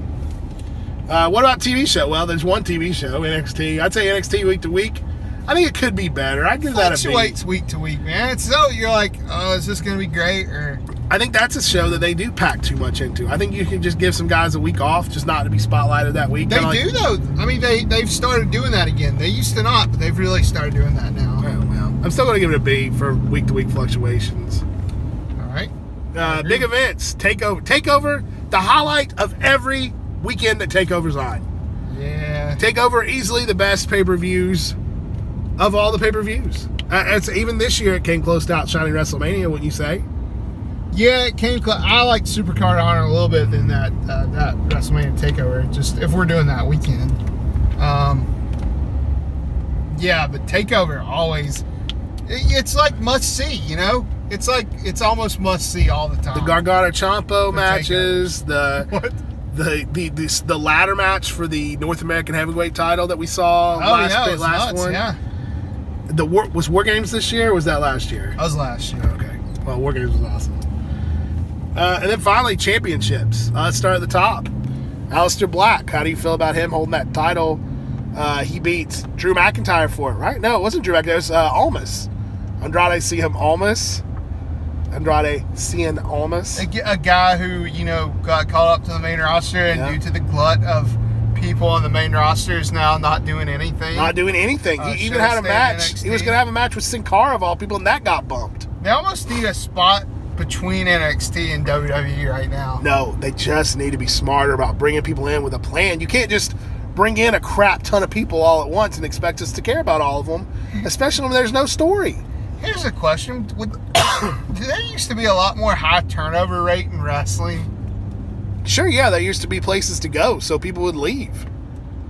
Speaker 2: What about TV show? Well, there's one TV show, NXT. I'd say NXT week to week. I think it could be better. I'd give that a B.
Speaker 1: Fluctuates week to week, man. It's so you're like, oh, is this going to be great? Or
Speaker 2: I think that's a show that they do pack too much into. I think you can just give some guys a week off, just not to be spotlighted that week.
Speaker 1: They do, though. I mean, they've started doing that again. They used to not, but they've really started doing that now.
Speaker 2: Oh, well. I'm still going to give it a B for week to week fluctuations.
Speaker 1: All right.
Speaker 2: Big events. Takeover, the highlight of every weekend that Takeover's on.
Speaker 1: Yeah.
Speaker 2: Takeover, easily the best pay-per-views of all the pay-per-views. Even this year, it came close to outshining WrestleMania, wouldn't you say?
Speaker 1: Yeah, it came close. I like Supercard of Honor a little bit than that WrestleMania Takeover. Just if we're doing that weekend. Yeah, but Takeover always. It's like must see, you know. It's like it's almost must see all the time.
Speaker 2: The Gargano Ciampa matches,
Speaker 1: What?
Speaker 2: the ladder match for the North American Heavyweight title that we saw
Speaker 1: It was
Speaker 2: last
Speaker 1: nuts,
Speaker 2: one.
Speaker 1: Yeah,
Speaker 2: Was War Games this year or was that last year?
Speaker 1: that was last year.
Speaker 2: Okay. Well, War Games was awesome. And then finally, championships. Let's start at the top. Aleister Black. How do you feel about him holding that title? He beat Drew McIntyre for it, right? No, it wasn't Drew McIntyre. It was Almas. Andrade Cien Almas.
Speaker 1: A guy who, you know, got called up to the main roster and due to the glut of people on the main roster is now not doing anything.
Speaker 2: Not doing anything. He even had a match. He was going to have a match with Sin Cara of all people, and that got bumped.
Speaker 1: They almost need a spot between NXT and WWE right now.
Speaker 2: No, they just need to be smarter about bringing people in with a plan. You can't just bring in a crap ton of people all at once and expect us to care about all of them, especially when there's no story.
Speaker 1: Here's a question. There used to be a lot more high turnover rate in wrestling.
Speaker 2: Sure, yeah, there used to be places to go, so people would leave.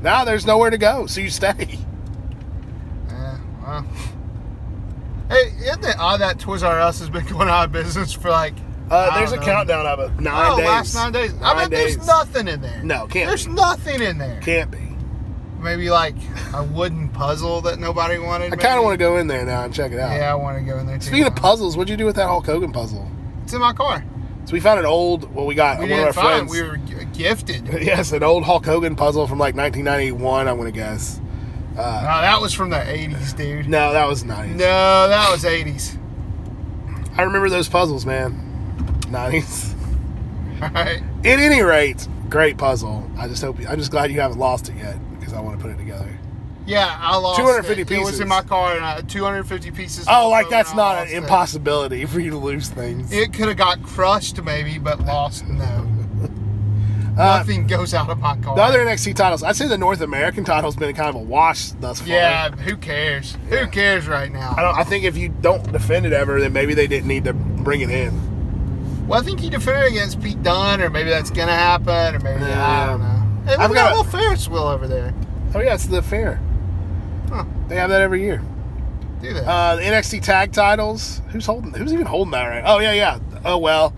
Speaker 2: Now there's nowhere to go, so you stay.
Speaker 1: Yeah, well. Hey, isn't it odd that Toys R Us has been going out of business for like...
Speaker 2: There's a countdown of it. 9 days.
Speaker 1: Last 9 days. There's nothing in there.
Speaker 2: No, can't
Speaker 1: There's
Speaker 2: be.
Speaker 1: nothing in there.
Speaker 2: Can't be.
Speaker 1: Maybe like a wooden puzzle that nobody wanted.
Speaker 2: I kind of want to go in there now and check it out.
Speaker 1: Yeah, I want to go in there too.
Speaker 2: Speaking of puzzles, what'd you do with that Hulk Hogan puzzle?
Speaker 1: It's in my car.
Speaker 2: So we found an old, we got
Speaker 1: We
Speaker 2: one of our
Speaker 1: didn't find.
Speaker 2: friends.
Speaker 1: We were gifted.
Speaker 2: Yes, an old Hulk Hogan puzzle from like 1991, I'm going to guess.
Speaker 1: No, that was from the 80s, dude.
Speaker 2: No, that was 90s.
Speaker 1: No, that was 80s.
Speaker 2: I remember those puzzles, man. 90s.
Speaker 1: All right.
Speaker 2: At any rate, great puzzle. I'm just glad you haven't lost it yet because I want to put it together.
Speaker 1: Yeah, I lost
Speaker 2: 250
Speaker 1: it.
Speaker 2: pieces.
Speaker 1: It was in my car, and 250 pieces.
Speaker 2: Oh, like
Speaker 1: also,
Speaker 2: that's
Speaker 1: and I
Speaker 2: not
Speaker 1: lost
Speaker 2: an
Speaker 1: it.
Speaker 2: impossibility for you to lose things.
Speaker 1: It could have got crushed, maybe, but lost, no. Nothing goes out of my car.
Speaker 2: The other NXT titles, I'd say the North American title's been kind of a wash thus far.
Speaker 1: Yeah, who cares?
Speaker 2: Yeah.
Speaker 1: Who cares right now?
Speaker 2: I think if you don't defend it ever, then maybe they didn't need to bring it in.
Speaker 1: Well, I think he defended against Pete Dunne, or maybe that's going to happen, or maybe, I don't know. Hey,
Speaker 2: I've
Speaker 1: look
Speaker 2: got
Speaker 1: at little Ferris wheel over there.
Speaker 2: Oh yeah, it's the fair.
Speaker 1: Huh.
Speaker 2: They have that every year.
Speaker 1: Do that.
Speaker 2: The NXT tag titles. Who's even holding that right? Oh yeah. Oh well.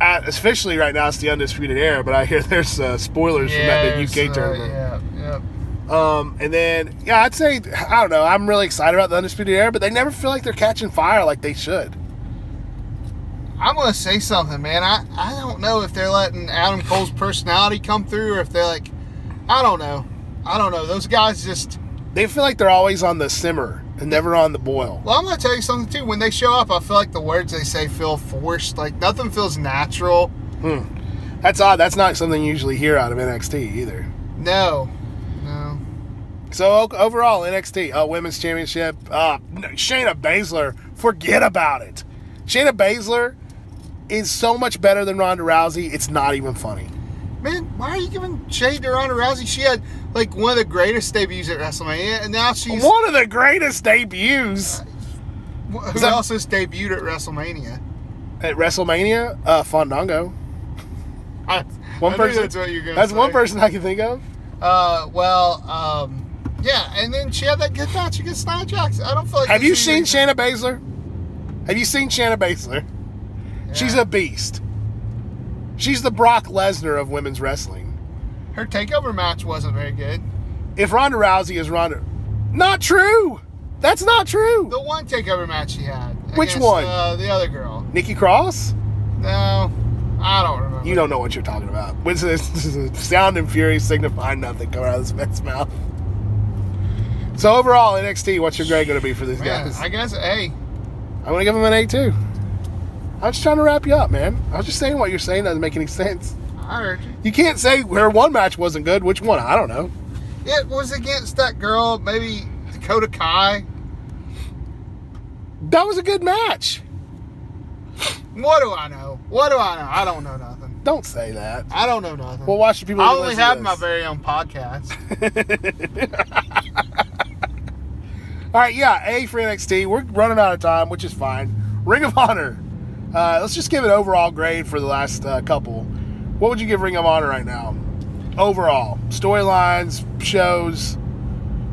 Speaker 2: Officially right now it's the Undisputed Era, but I hear there's spoilers from that big UK tournament.
Speaker 1: Yeah.
Speaker 2: And then I'd say I don't know. I'm really excited about the Undisputed Era, but they never feel like they're catching fire like they should.
Speaker 1: I'm going to say something, man. I don't know if they're letting Adam Cole's personality come through or if they're like, I don't know. Those guys just...
Speaker 2: They feel like they're always on the simmer and never on the boil.
Speaker 1: Well, I'm going to tell you something, too. When they show up, I feel like the words they say feel forced. Like, nothing feels natural.
Speaker 2: That's odd. That's not something you usually hear out of NXT either.
Speaker 1: No.
Speaker 2: So, overall, NXT, Women's Championship, Shayna Baszler, forget about it. Shayna Baszler is so much better than Ronda Rousey, it's not even funny.
Speaker 1: Man, why are you giving shade to Ronda Rousey? She had, like, one of the greatest debuts at WrestleMania, and now she's...
Speaker 2: One of the greatest debuts.
Speaker 1: Who else has debuted at WrestleMania?
Speaker 2: At WrestleMania? Fandango. One
Speaker 1: I
Speaker 2: person.
Speaker 1: knew that's what you were going to
Speaker 2: That's
Speaker 1: say.
Speaker 2: one person I can think of.
Speaker 1: Yeah, and then she had that good match against Nia Jax. I don't feel like...
Speaker 2: Have you seen Shayna Baszler? Have you seen Shayna Baszler?
Speaker 1: Yeah.
Speaker 2: She's a beast. She's the Brock Lesnar of women's wrestling.
Speaker 1: Her takeover match wasn't very good.
Speaker 2: If Ronda Rousey is Ronda... Not true! That's not true!
Speaker 1: The one takeover match she had.
Speaker 2: Which
Speaker 1: against,
Speaker 2: one?
Speaker 1: The other girl.
Speaker 2: Nikki Cross?
Speaker 1: No, I don't remember.
Speaker 2: You don't know what you're talking about. Sound and fury signify nothing coming out of this man's mouth. So overall, NXT, what's your grade going to be for these guys?
Speaker 1: I guess A.
Speaker 2: I'm going to give them an A too. I'm just trying to wrap you up, man. I was just saying what you're saying doesn't make any sense.
Speaker 1: I heard you.
Speaker 2: You can't say her one match wasn't good. Which one? I don't know.
Speaker 1: It was against that girl, maybe Dakota Kai.
Speaker 2: That was a good match.
Speaker 1: What do I know? I don't know nothing.
Speaker 2: Don't say that.
Speaker 1: I don't know nothing.
Speaker 2: Well, watch the people.
Speaker 1: I
Speaker 2: who
Speaker 1: only
Speaker 2: listen to
Speaker 1: have
Speaker 2: this.
Speaker 1: my very own podcast.
Speaker 2: All right, yeah, A for NXT. We're running out of time, which is fine. Ring of Honor. Let's just give an overall grade for the last couple. What would you give Ring of Honor right now? Overall. Storylines, shows.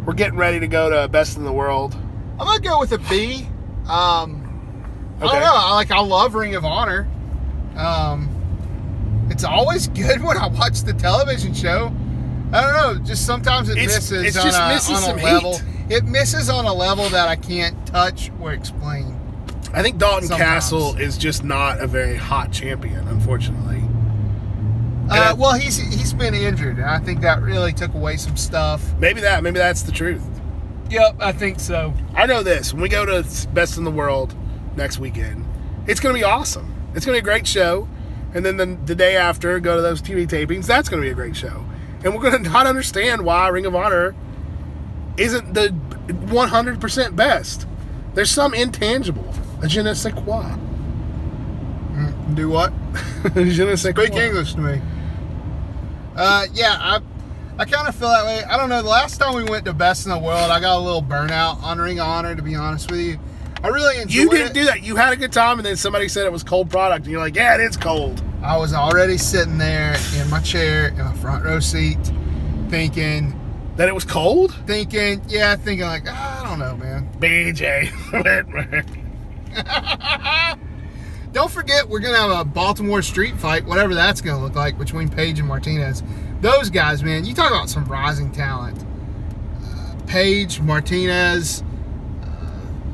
Speaker 2: We're getting ready to go to Best in the World.
Speaker 1: I'm going to go with a B. I don't know. I love Ring of Honor. It's always good when I watch the television show. I don't know. Just sometimes it misses on a level. It misses on a level that I can't touch or explain.
Speaker 2: I think Dalton Castle is just not a very hot champion, unfortunately.
Speaker 1: Well, he's been injured, and I think that really took away some stuff.
Speaker 2: Maybe that's the truth.
Speaker 1: Yep, I think so.
Speaker 2: I know this. When we go to Best in the World next weekend, it's going to be awesome. It's going to be a great show. And then the day after, go to those TV tapings. That's going to be a great show. And we're going to not understand why Ring of Honor isn't the 100% best. There's some intangible. A je ne sais quoi.
Speaker 1: Do what?
Speaker 2: Je ne sais quoi.
Speaker 1: Speak English to me. Yeah, I kind of feel that way. I don't know. The last time we went to Best in the World, I got a little burnout on Ring of Honor, to be honest with you. I really enjoyed it.
Speaker 2: You didn't do that. You had a good time, and then somebody said it was cold product, and you're like, yeah, it is cold.
Speaker 1: I was already sitting there in my chair, in my front row seat, thinking...
Speaker 2: That it was cold?
Speaker 1: Thinking like, I don't know, man.
Speaker 2: BJ.
Speaker 1: Don't forget, we're going to have a Baltimore street fight, whatever that's going to look like, between Paige and Martinez. Those guys, man, you talk about some rising talent. Paige, Martinez...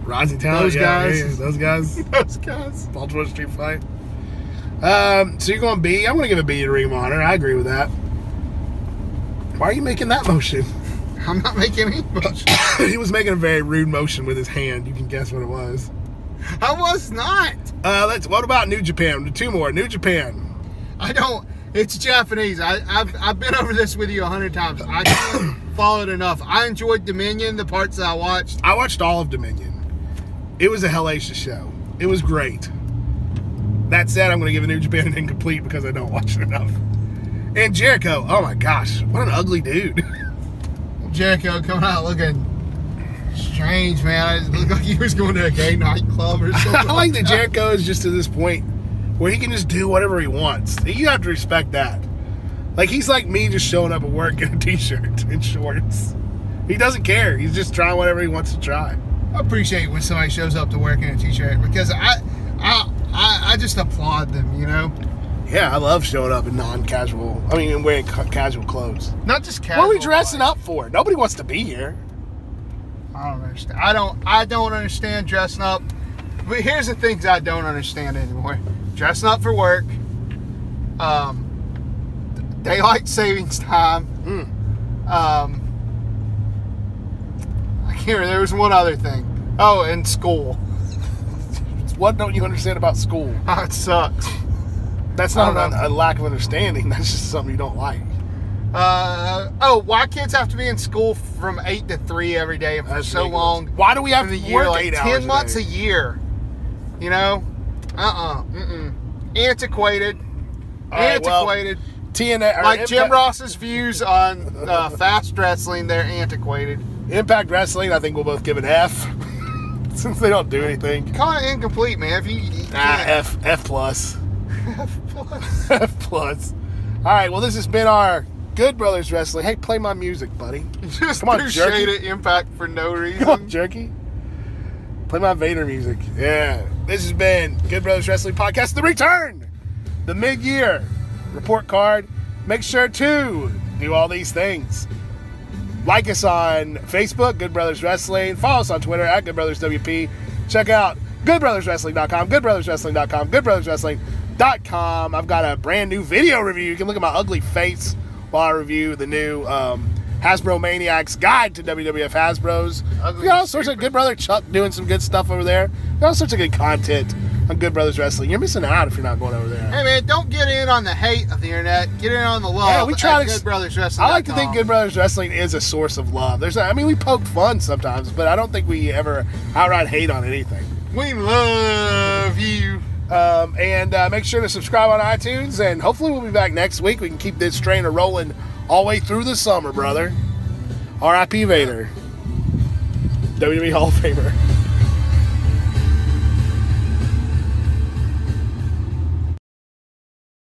Speaker 2: Rising talent,
Speaker 1: those guys.
Speaker 2: Yeah, those guys.
Speaker 1: Those guys.
Speaker 2: Baltimore street fight. So you're going B. I'm going to give a B to Ring of Honor. I agree with that. Why are you making that motion?
Speaker 1: I'm not making any motion.
Speaker 2: He was making a very rude motion with his hand. You can guess what it was.
Speaker 1: I was not.
Speaker 2: What about New Japan? 2 more. New Japan.
Speaker 1: It's Japanese. I've been over this with you 100 times. I can't follow it enough. I enjoyed Dominion, the parts that I watched.
Speaker 2: I watched all of Dominion. It was a hellacious show. It was great. That said, I'm going to give a New Japan an incomplete because I don't watch it enough. And Jericho, oh my gosh, what an ugly dude.
Speaker 1: Jericho coming out looking strange, man. It looked like he was going to a gay nightclub or something.
Speaker 2: I like that Jericho is just to this point where he can just do whatever he wants. You have to respect that. Like, he's like me just showing up at work in a t-shirt and shorts. He doesn't care. He's just trying whatever he wants to try.
Speaker 1: I appreciate when somebody shows up to work in a t-shirt because I just applaud them, you know?
Speaker 2: Yeah, I love showing up in non-casual, and wearing casual clothes.
Speaker 1: Not just casual.
Speaker 2: What are we dressing up for? Nobody wants to be here.
Speaker 1: I don't understand. I don't understand dressing up. But here's the things I don't understand anymore. Dressing up for work. Daylight savings time. I can't remember. There was one other thing. Oh, and school.
Speaker 2: What don't you understand about school?
Speaker 1: Oh, it sucks.
Speaker 2: That's not a lack of understanding. That's just something you don't like.
Speaker 1: Why kids have to be in school from 8 to 3 every day for so long?
Speaker 2: Why do we have to work
Speaker 1: like
Speaker 2: 8 hours
Speaker 1: 10 months a year? You know? Antiquated.
Speaker 2: Right,
Speaker 1: Antiquated.
Speaker 2: TNA,
Speaker 1: like Jim Ross's views on fast wrestling, they're antiquated.
Speaker 2: Impact Wrestling, I think we'll both give an F. Since they don't do anything.
Speaker 1: Kind of incomplete, man. If you
Speaker 2: F plus.
Speaker 1: F plus.
Speaker 2: F plus. All right, well, this has been our Good Brothers Wrestling. Hey, play my music, buddy.
Speaker 1: Just
Speaker 2: come on,
Speaker 1: threw
Speaker 2: Jerky.
Speaker 1: shade at Impact for no reason.
Speaker 2: Come on, Jerky. Play my Vader music. Yeah. This has been Good Brothers Wrestling Podcast. The return. The mid-year report card. Make sure to do all these things. Like us on Facebook, Good Brothers Wrestling. Follow us on Twitter at Good Brothers WP. Check out GoodBrothersWrestling.com, GoodBrothersWrestling.com, GoodBrothersWrestling.com. I've got a brand new video review. You can look at my ugly face while I review the new Hasbro Maniacs Guide to WWF Hasbros. We got all sorts of Good Brother Chuck doing some good stuff over there. We got all sorts of good content on Good Brothers Wrestling. You're missing out if you're not going over there.
Speaker 1: Hey, man, don't get in on the hate of the internet. Get in on the love.
Speaker 2: Yeah, we try to.
Speaker 1: Good Brothers Wrestling.
Speaker 2: I like to think Good Brothers Wrestling is a source of love. We poke fun sometimes, but I don't think we ever outright hate on anything.
Speaker 1: We love you.
Speaker 2: And make sure to subscribe on iTunes, and hopefully we'll be back next week. We can keep this train rolling all the way through the summer, brother. R.I.P. Vader. WWE Hall of Famer.